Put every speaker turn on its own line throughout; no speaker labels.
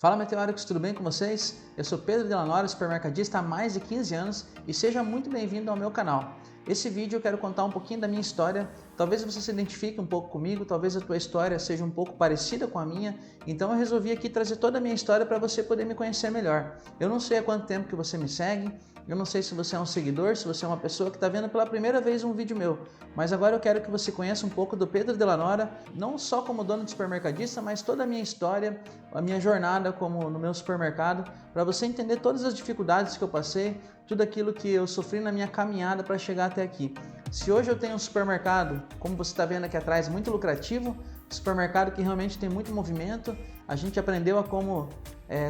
Fala meteóricos, tudo bem com vocês? Eu sou Pedro Delanora, supermercadista há mais de 15 anos e seja muito bem-vindo ao meu canal. Esse vídeo eu quero contar um pouquinho da minha história, talvez você se identifique um pouco comigo, talvez a tua história seja um pouco parecida com a minha, então eu resolvi aqui trazer toda a minha história para você poder me conhecer melhor. Eu não sei há quanto tempo que você me segue, eu não sei se você é um seguidor, se você é uma pessoa que está vendo pela primeira vez um vídeo meu, mas agora eu quero que você conheça um pouco do Pedro Delanora, não só como dono de supermercadista, mas toda a minha história, a minha jornada como no meu supermercado, para você entender todas as dificuldades que eu passei, tudo aquilo que eu sofri na minha caminhada para chegar até aqui. Se hoje eu tenho um supermercado, como você está vendo aqui atrás, muito lucrativo, supermercado que realmente tem muito movimento, a gente aprendeu a como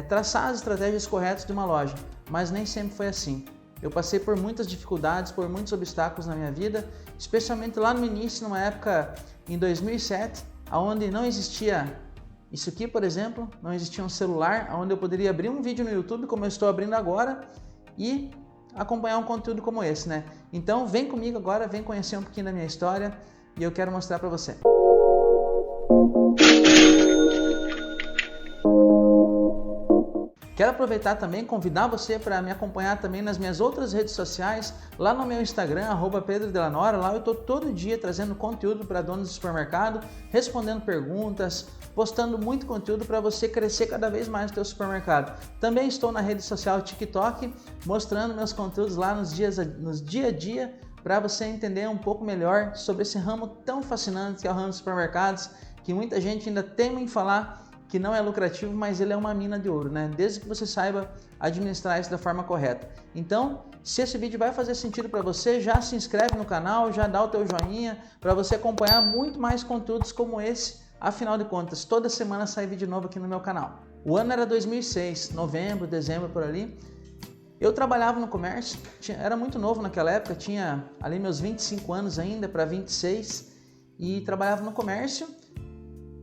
traçar as estratégias corretas de uma loja, mas nem sempre foi assim. Eu passei por muitas dificuldades, por muitos obstáculos na minha vida, especialmente lá no início, numa época em 2007, onde não existia isso aqui, por exemplo, não existia um celular onde eu poderia abrir um vídeo no YouTube, como eu estou abrindo agora, e acompanhar um conteúdo como esse, né? Então vem comigo agora, vem conhecer um pouquinho da minha história e eu quero mostrar para você. Quero aproveitar também e convidar você para me acompanhar também nas minhas outras redes sociais, lá no meu Instagram, @PedroDelanora, lá eu estou todo dia trazendo conteúdo para donos de supermercado, respondendo perguntas, postando muito conteúdo para você crescer cada vez mais no seu supermercado. Também estou na rede social TikTok, mostrando meus conteúdos lá nos dia a dia, para você entender um pouco melhor sobre esse ramo tão fascinante que é o ramo dos supermercados, que muita gente ainda teme em falar que não é lucrativo, mas ele é uma mina de ouro, né? Desde que você saiba administrar isso da forma correta. Então, se esse vídeo vai fazer sentido para você, já se inscreve no canal, já dá o teu joinha para você acompanhar muito mais conteúdos como esse. Afinal de contas, toda semana sai vídeo novo aqui no meu canal. O ano era 2006, novembro, dezembro, por ali. Eu trabalhava no comércio, era muito novo naquela época, tinha ali meus 25 anos ainda para 26 e trabalhava no comércio.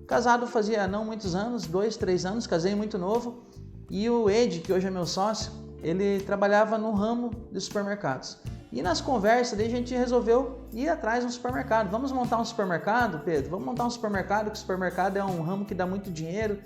Casado fazia não muitos anos, 2, 3 anos, casei muito novo. E o Ed, que hoje é meu sócio, ele trabalhava no ramo de supermercados. E nas conversas, daí a gente resolveu ir atrás de um supermercado. Vamos montar um supermercado, Pedro? Vamos montar um supermercado, que o supermercado é um ramo que dá muito dinheiro,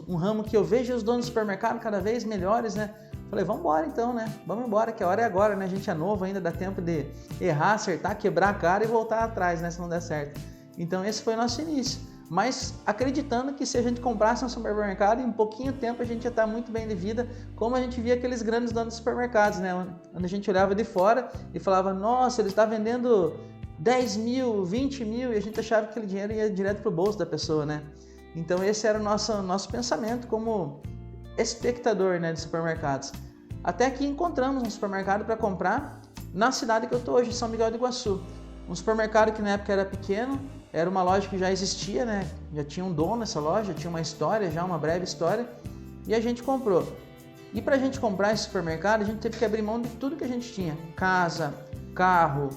um ramo que eu vejo os donos do supermercado cada vez melhores, né? Falei, vamos embora então, né? Vamos embora, que a hora é agora, né? A gente é novo ainda, dá tempo de errar, acertar, quebrar a cara e voltar atrás, né? Se não der certo. Então esse foi o nosso início. Mas acreditando que se a gente comprasse um supermercado, em pouquinho tempo a gente ia estar muito bem de vida, como a gente via aqueles grandes donos de supermercados, né? Onde a gente olhava de fora e falava, nossa, ele está vendendo 10 mil, 20 mil, e a gente achava que aquele dinheiro ia direto para o bolso da pessoa, né? Então esse era o nosso pensamento como espectador, né, de supermercados. Até que encontramos um supermercado para comprar na cidade que eu estou hoje, São Miguel do Iguaçu. Um supermercado que na época era pequeno, era uma loja que já existia, né? Já tinha um dono essa loja, tinha uma história, já uma breve história, e a gente comprou. E para a gente comprar esse supermercado, a gente teve que abrir mão de tudo que a gente tinha, casa, carro,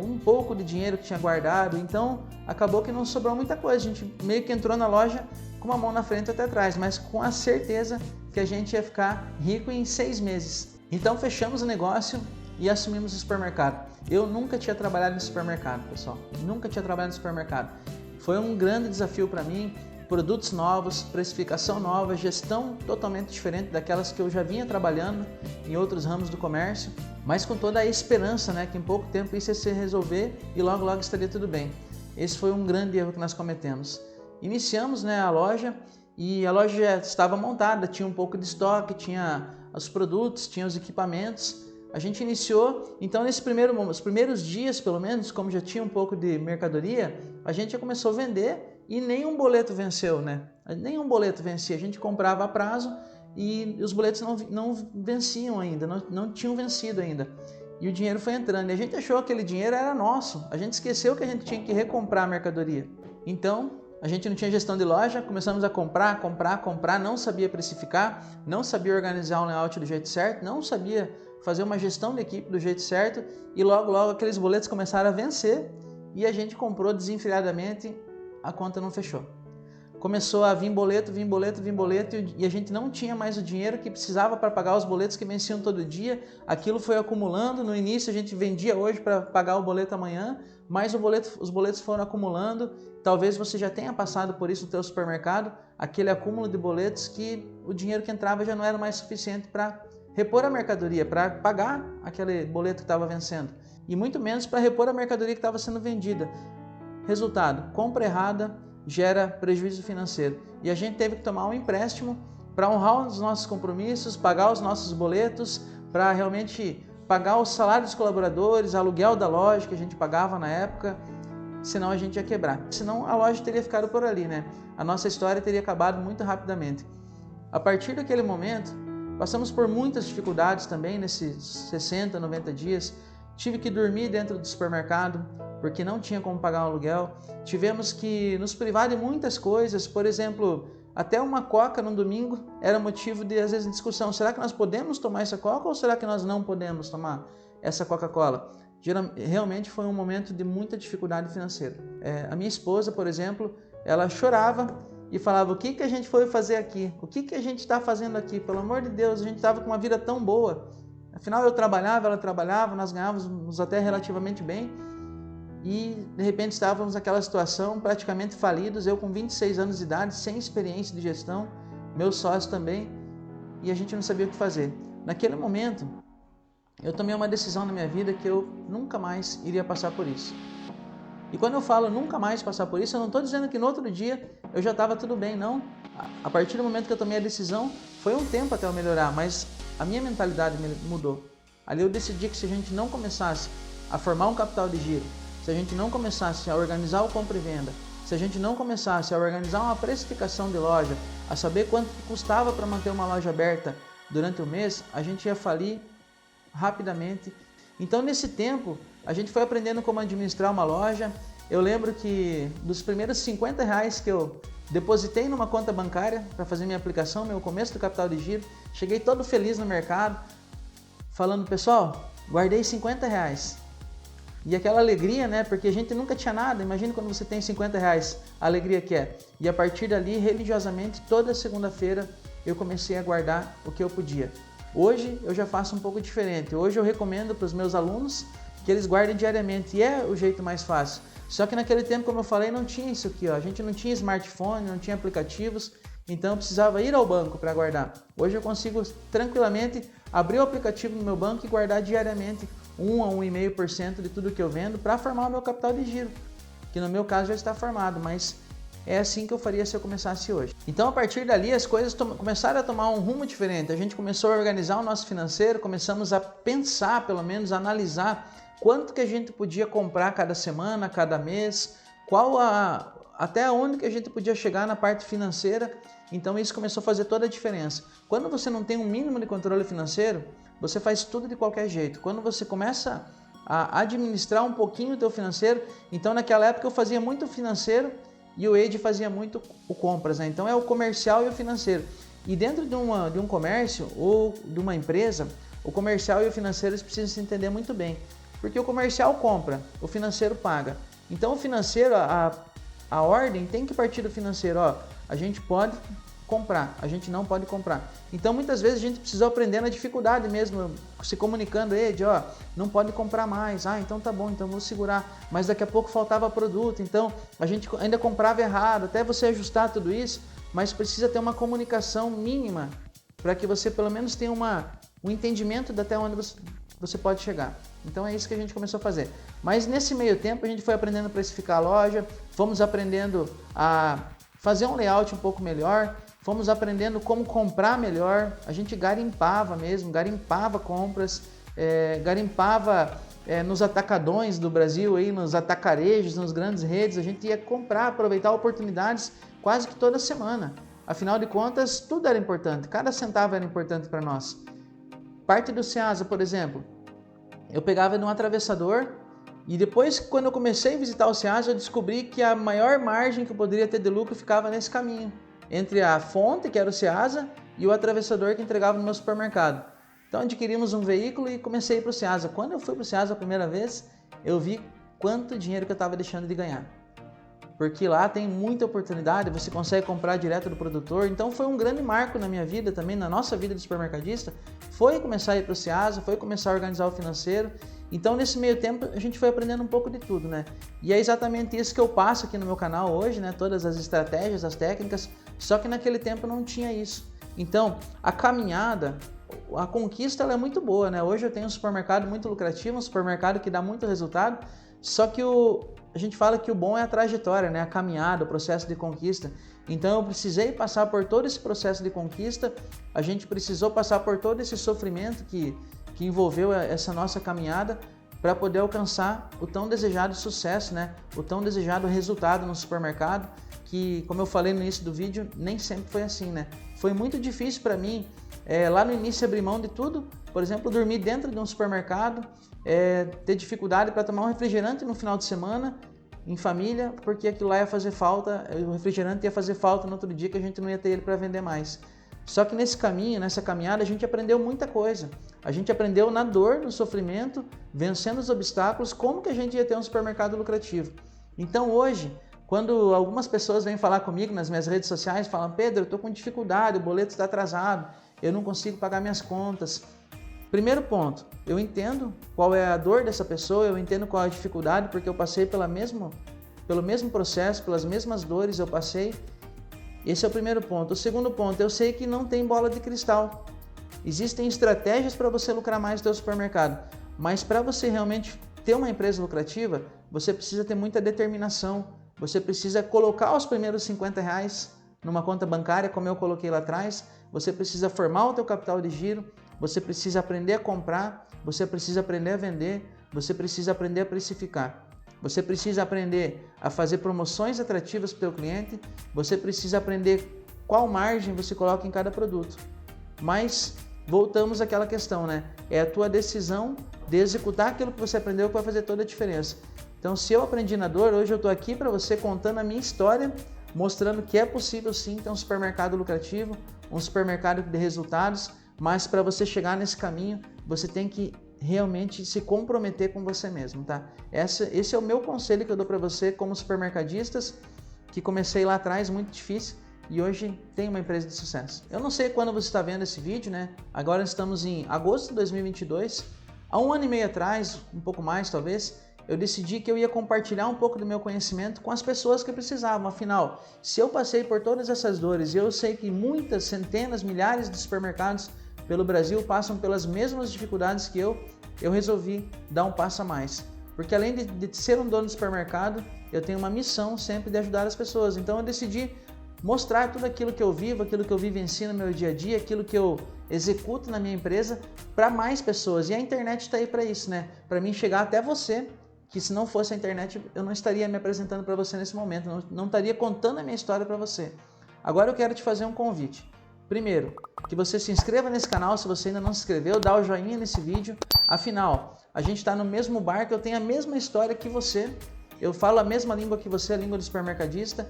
um pouco de dinheiro que tinha guardado, então acabou que não sobrou muita coisa. A gente meio que entrou na loja com uma mão na frente e até atrás, mas com a certeza que a gente ia ficar rico em 6 meses. Então fechamos o negócio e assumimos o supermercado. Eu nunca tinha trabalhado em supermercado, pessoal. Nunca tinha trabalhado em supermercado. Foi um grande desafio para mim. Produtos novos, precificação nova, gestão totalmente diferente daquelas que eu já vinha trabalhando em outros ramos do comércio, mas com toda a esperança, né, que em pouco tempo isso ia se resolver e logo logo estaria tudo bem. Esse foi um grande erro que nós cometemos. Iniciamos, né, a loja e a loja já estava montada, tinha um pouco de estoque, tinha os produtos, tinha os equipamentos. A gente iniciou, então os primeiros dias, pelo menos, como já tinha um pouco de mercadoria, a gente já começou a vender e nenhum boleto venceu, né? Nenhum boleto vencia, a gente comprava a prazo e os boletos não venciam ainda, não tinham vencido ainda. E o dinheiro foi entrando, e a gente achou que aquele dinheiro era nosso, a gente esqueceu que a gente tinha que recomprar a mercadoria. Então, a gente não tinha gestão de loja, começamos a comprar, não sabia precificar, não sabia organizar um layout do jeito certo, não sabia fazer uma gestão de equipe do jeito certo e logo aqueles boletos começaram a vencer e a gente comprou desenfreadamente, a conta não fechou. começou a vir boleto, e a gente não tinha mais o dinheiro que precisava para pagar os boletos que venciam todo dia. Aquilo foi acumulando. No início a gente vendia hoje para pagar o boleto amanhã, mas os boletos foram acumulando. Talvez você já tenha passado por isso no teu supermercado, aquele acúmulo de boletos que o dinheiro que entrava já não era mais suficiente para repor a mercadoria, para pagar aquele boleto que estava vencendo, e muito menos para repor a mercadoria que estava sendo vendida. Resultado, compra errada gera prejuízo financeiro, e a gente teve que tomar um empréstimo para honrar os nossos compromissos, pagar os nossos boletos, para realmente pagar o salário dos colaboradores, aluguel da loja que a gente pagava na época, senão a gente ia quebrar. Senão a loja teria ficado por ali, né? A nossa história teria acabado muito rapidamente. A partir daquele momento, passamos por muitas dificuldades também nesses 60, 90 dias. Tive que dormir dentro do supermercado, porque não tinha como pagar o aluguel. Tivemos que nos privar de muitas coisas, por exemplo, até uma coca no domingo era motivo de, às vezes, discussão. Será que nós podemos tomar essa coca ou será que nós não podemos tomar essa Coca-Cola? Realmente foi um momento de muita dificuldade financeira. A minha esposa, por exemplo, ela chorava e falava: o que a gente foi fazer aqui? O que a gente está fazendo aqui? Pelo amor de Deus, a gente estava com uma vida tão boa. Afinal, eu trabalhava, ela trabalhava, nós ganhávamos até relativamente bem. E de repente estávamos naquela situação, praticamente falidos, eu com 26 anos de idade, sem experiência de gestão, meu sócio também, e a gente não sabia o que fazer. Naquele momento, eu tomei uma decisão na minha vida que eu nunca mais iria passar por isso. E quando eu falo nunca mais passar por isso, eu não estou dizendo que no outro dia eu já estava tudo bem, não. A partir do momento que eu tomei a decisão, foi um tempo até eu melhorar, mas a minha mentalidade mudou. Ali eu decidi que se a gente não começasse a formar um capital de giro, se a gente não começasse a organizar o compra e venda, se a gente não começasse a organizar uma precificação de loja, a saber quanto custava para manter uma loja aberta durante o mês, a gente ia falir rapidamente. Então, nesse tempo, a gente foi aprendendo como administrar uma loja. Eu lembro que dos primeiros R$50 que eu depositei numa conta bancária para fazer minha aplicação, meu começo do capital de giro, cheguei todo feliz no mercado, falando: pessoal, guardei R$50. E aquela alegria, né? Porque a gente nunca tinha nada. Imagina quando você tem R$50, a alegria que é. E a partir dali, religiosamente, toda segunda-feira eu comecei a guardar o que eu podia. Hoje eu já faço um pouco diferente. Hoje eu recomendo para os meus alunos que eles guardem diariamente, e é o jeito mais fácil. Só que naquele tempo, como eu falei, não tinha isso aqui, ó. A gente não tinha smartphone, não tinha aplicativos, então eu precisava ir ao banco para guardar. Hoje eu consigo tranquilamente abrir o aplicativo no meu banco e guardar diariamente 1 a 1,5% de tudo que eu vendo para formar o meu capital de giro, que no meu caso já está formado, mas é assim que eu faria se eu começasse hoje. Então, a partir dali, as coisas começaram a tomar um rumo diferente. A gente começou a organizar o nosso financeiro, começamos a pensar, pelo menos, a analisar quanto que a gente podia comprar cada semana, cada mês, até onde que a gente podia chegar na parte financeira. Então, isso começou a fazer toda a diferença. Quando você não tem um mínimo de controle financeiro, você faz tudo de qualquer jeito. Quando você começa a administrar um pouquinho o teu financeiro, então naquela época eu fazia muito financeiro e o Ed fazia muito o compras, né? Então é o comercial e o financeiro. E dentro de um comércio ou de uma empresa, o comercial e o financeiro eles precisam se entender muito bem. Porque o comercial compra, o financeiro paga. Então o financeiro, a ordem tem que partir do financeiro. Ó, a gente pode comprar, a gente não pode comprar. Então muitas vezes a gente precisou aprender na dificuldade mesmo, se comunicando: Ed, ó, não pode comprar mais. Ah, então tá bom, então vou segurar. Mas daqui a pouco faltava produto, então a gente ainda comprava errado, até você ajustar tudo isso, mas precisa ter uma comunicação mínima para que você pelo menos tenha um entendimento de até onde você pode chegar. Então é isso que a gente começou a fazer. Mas nesse meio tempo a gente foi aprendendo a precificar a loja, fomos aprendendo a fazer um layout um pouco melhor, fomos aprendendo como comprar melhor. A gente garimpava mesmo, garimpava compras, garimpava nos atacadões do Brasil, aí, nos atacarejos, nas grandes redes. A gente ia comprar, aproveitar oportunidades quase que toda semana. Afinal de contas, tudo era importante, cada centavo era importante para nós. Parte do Ceasa, por exemplo, eu pegava num atravessador e depois, quando eu comecei a visitar o Ceasa, eu descobri que a maior margem que eu poderia ter de lucro ficava nesse caminho, entre a fonte, que era o Ceasa, e o atravessador que entregava no meu supermercado. Então adquirimos um veículo e comecei a ir para o Ceasa. Quando eu fui para o Ceasa a primeira vez, eu vi quanto dinheiro que eu estava deixando de ganhar. porque lá tem muita oportunidade, você consegue comprar direto do produtor. Então foi um grande marco na minha vida também, na nossa vida de supermercadista, foi começar a ir para o Ceasa, foi começar a organizar o financeiro. Então nesse meio tempo a gente foi aprendendo um pouco de tudo, né? E é exatamente isso que eu passo aqui no meu canal hoje, né? Todas as estratégias, as técnicas, só que naquele tempo não tinha isso. Então a caminhada, a conquista, ela é muito boa, né? Hoje eu tenho um supermercado muito lucrativo, um supermercado que dá muito resultado, só que a gente fala que o bom é a trajetória, né? A caminhada, o processo de conquista. Então eu precisei passar por todo esse processo de conquista, a gente precisou passar por todo esse sofrimento que envolveu essa nossa caminhada para poder alcançar o tão desejado sucesso, né? O tão desejado resultado no supermercado, que, como eu falei no início do vídeo, nem sempre foi assim, né? Foi muito difícil para mim, lá no início, abrir mão de tudo. Por exemplo, dormir dentro de um supermercado, ter dificuldade para tomar um refrigerante no final de semana, em família, porque aquilo lá ia fazer falta, o refrigerante ia fazer falta no outro dia, que a gente não ia ter ele para vender mais. Só que nesse caminho, nessa caminhada, a gente aprendeu muita coisa. A gente aprendeu na dor, no sofrimento, vencendo os obstáculos, como que a gente ia ter um supermercado lucrativo. Então hoje, quando algumas pessoas vêm falar comigo nas minhas redes sociais, falam: Pedro, eu estou com dificuldade, o boleto está atrasado, eu não consigo pagar minhas contas. Primeiro ponto, eu entendo qual é a dor dessa pessoa, eu entendo qual é a dificuldade, porque eu passei pelo mesmo processo, pelas mesmas dores eu passei. Esse é o primeiro ponto. O segundo ponto, eu sei que não tem bola de cristal. Existem estratégias para você lucrar mais no seu supermercado, mas para você realmente ter uma empresa lucrativa, você precisa ter muita determinação, você precisa colocar os primeiros R$50 numa conta bancária, como eu coloquei lá atrás, você precisa formar o teu capital de giro, você precisa aprender a comprar, você precisa aprender a vender, você precisa aprender a precificar. Você precisa aprender a fazer promoções atrativas para o teu cliente, você precisa aprender qual margem você coloca em cada produto. Mas voltamos àquela questão, né? É a tua decisão de executar aquilo que você aprendeu que vai fazer toda a diferença. Então, se eu aprendi na dor, hoje eu estou aqui para você contando a minha história, mostrando que é possível sim ter um supermercado lucrativo, um supermercado que dê resultados, mas para você chegar nesse caminho, você tem que realmente se comprometer com você mesmo, tá? Esse é o meu conselho que eu dou para você como supermercadistas, que comecei lá atrás, muito difícil, e hoje tem uma empresa de sucesso. Eu não sei quando você está vendo esse vídeo, né? Agora estamos em agosto de 2022. Há 1 ano e meio atrás, um pouco mais talvez, eu decidi que eu ia compartilhar um pouco do meu conhecimento com as pessoas que precisavam. Afinal, se eu passei por todas essas dores e eu sei que muitas, centenas, milhares de supermercados pelo Brasil passam pelas mesmas dificuldades que eu resolvi dar um passo a mais. Porque além de ser um dono de supermercado, eu tenho uma missão sempre de ajudar as pessoas. Então eu decidi mostrar tudo aquilo que eu vivo, aquilo que eu vivencio no meu dia a dia, aquilo que eu executo na minha empresa para mais pessoas. E a internet está aí para isso, né? Para mim chegar até você, que se não fosse a internet eu não estaria me apresentando para você nesse momento, não estaria contando a minha história para você. Agora eu quero te fazer um convite. Primeiro, que você se inscreva nesse canal se você ainda não se inscreveu, dá o joinha nesse vídeo. Afinal, a gente está no mesmo barco, eu tenho a mesma história que você, eu falo a mesma língua que você, a língua do supermercadista.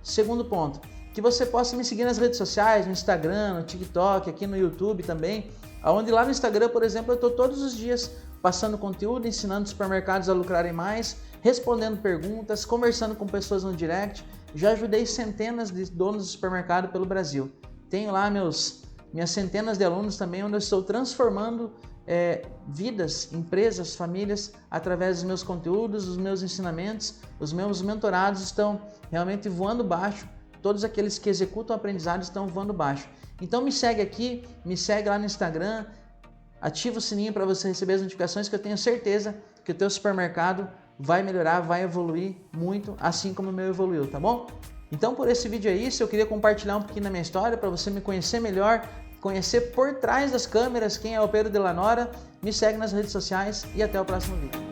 Segundo ponto, que você possa me seguir nas redes sociais, no Instagram, no TikTok, aqui no YouTube também, onde lá no Instagram, por exemplo, eu estou todos os dias passando conteúdo, ensinando supermercados a lucrarem mais, respondendo perguntas, conversando com pessoas no direct. Já ajudei centenas de donos de supermercado pelo Brasil. Tenho lá minhas centenas de alunos também, onde eu estou transformando vidas, empresas, famílias, através dos meus conteúdos, dos meus ensinamentos. Os meus mentorados estão realmente voando baixo, todos aqueles que executam o aprendizado estão voando baixo. Então me segue aqui, me segue lá no Instagram, ativa o sininho para você receber as notificações, que eu tenho certeza que o teu supermercado vai melhorar, vai evoluir muito, assim como o meu evoluiu, tá bom? Então por esse vídeo é isso, eu queria compartilhar um pouquinho da minha história para você me conhecer melhor, conhecer por trás das câmeras quem é o Pedro Delanora. Me segue nas redes sociais e até o próximo vídeo.